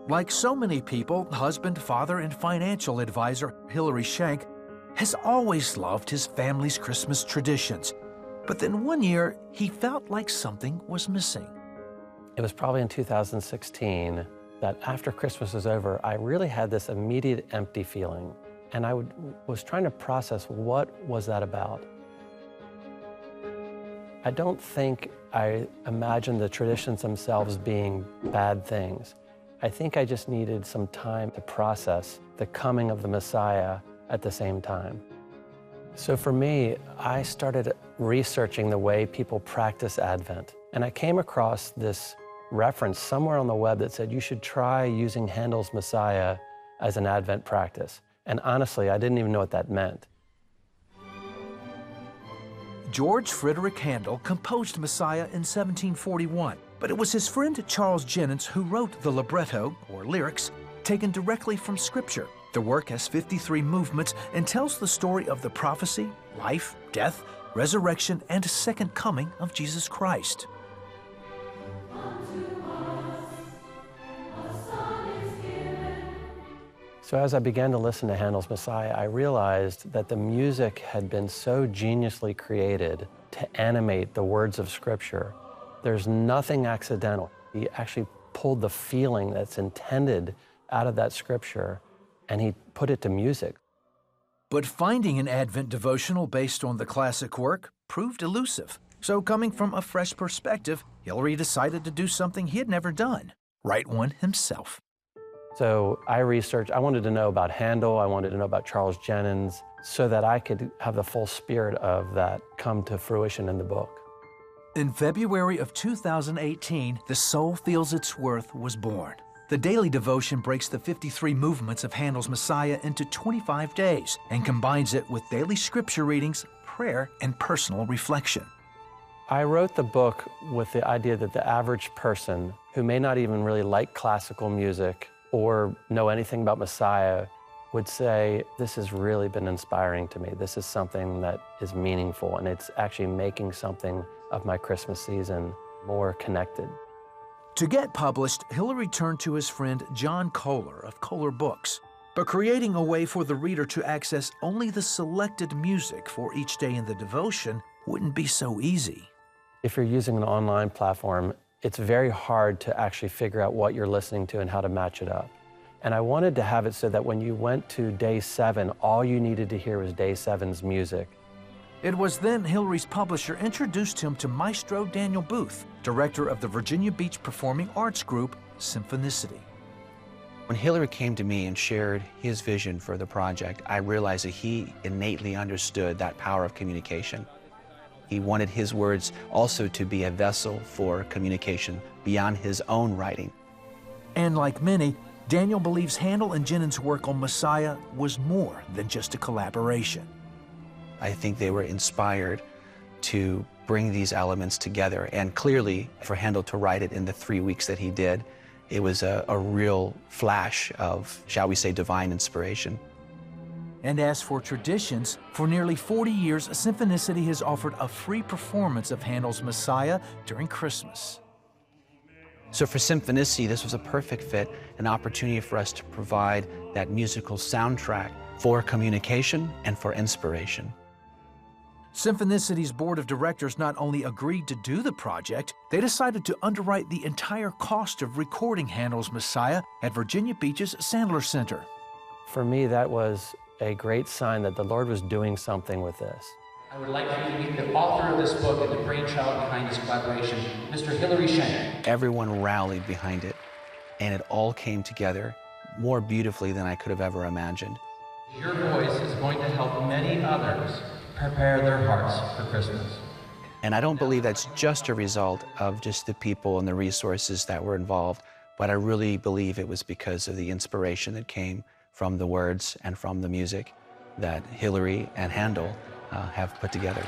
Like so many people, husband, father, and financial advisor Hillery Schank has always loved his family's Christmas traditions. But then one year, he felt like something was missing. It was probably in 2016 that after Christmas was over, I really had this immediate empty feeling. And I was trying to process what was that about. I don't think I imagined the traditions themselves being bad things. I think I just needed some time to process the coming of the Messiah at the same time. So for me, I started researching the way people practice Advent. And I came across this reference somewhere on the web that said you should try using Handel's Messiah as an Advent practice. And honestly, I didn't even know what that meant. George Frederick Handel composed Messiah in 1741, but it was his friend Charles Jennens who wrote the libretto, or lyrics, taken directly from Scripture. The work has 53 movements and tells the story of the prophecy, life, death, resurrection, and second coming of Jesus Christ. So as I began to listen to Handel's Messiah, I realized that the music had been so geniusly created to animate the words of Scripture. There's nothing accidental. He actually pulled the feeling that's intended out of that Scripture, and he put it to music. But finding an Advent devotional based on the classic work proved elusive. So coming from a fresh perspective, Hillery decided to do something he had never done, write one himself. So I researched, I wanted to know about Handel, I wanted to know about Charles Jennens, so that I could have the full spirit of that come to fruition in the book. In February of 2018, The Soul Feels Its Worth was born. The daily devotion breaks the 53 movements of Handel's Messiah into 25 days and combines it with daily scripture readings, prayer, and personal reflection. I wrote the book with the idea that the average person who may not even really like classical music or know anything about Messiah would say, this has really been inspiring to me. This is something that is meaningful, and it's actually making something of my Christmas season more connected. To get published, Hillery turned to his friend John Kohler of Kohler Books. But creating a way for the reader to access only the selected music for each day in the devotion wouldn't be so easy. If you're using an online platform, it's very hard to actually figure out what you're listening to and how to match it up. And I wanted to have it so that when you went to day 7, all you needed to hear was day 7's music. It was then Hillery's publisher introduced him to Maestro Daniel Booth, director of the Virginia Beach Performing Arts group, Symphonicity. When Hillery came to me and shared his vision for the project, I realized that he innately understood that power of communication. He wanted his words also to be a vessel for communication beyond his own writing. And like many, Daniel believes Handel and Jennens' work on Messiah was more than just a collaboration. I think they were inspired to bring these elements together. And clearly, for Handel to write it in the 3 weeks that he did, it was a real flash of, shall we say, divine inspiration. And as for traditions, for nearly 40 years, Symphonicity has offered a free performance of Handel's Messiah during Christmas. So for Symphonicity, this was a perfect fit, an opportunity for us to provide that musical soundtrack for communication and for inspiration. Symphonicity board of directors not only agreed to do the project, they decided to underwrite the entire cost of recording Handel's Messiah at Virginia Beach's Sandler Center. For me, that was a great sign that the Lord was doing something with this. I would like for you to meet the author of this book and the brainchild behind this collaboration, Mr. Hillery Schank. Everyone rallied behind it, and it all came together more beautifully than I could have ever imagined. Your voice is going to help many others prepare their hearts for Christmas. And I don't believe that's just a result of just the people and the resources that were involved, but I really believe it was because of the inspiration that came from the words and from the music that Hillery and Handel have put together.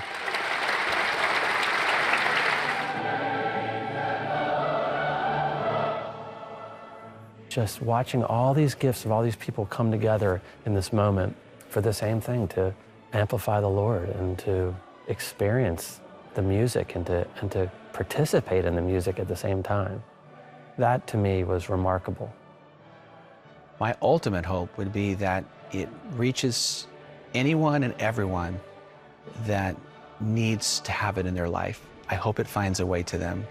Just watching all these gifts of all these people come together in this moment for the same thing, to amplify the Lord and to experience the music and to participate in the music at the same time. That to me was remarkable. My ultimate hope would be that it reaches anyone and everyone that needs to have it in their life. I hope it finds a way to them.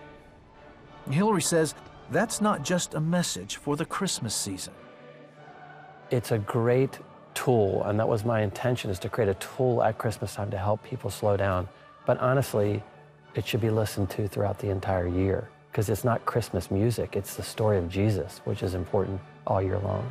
Hillery says that's not just a message for the Christmas season. It's a great tool, and that was my intention, is to create a tool at Christmas time to help people slow down. But honestly, it should be listened to throughout the entire year, because it's not Christmas music, it's the story of Jesus, which is important all year long.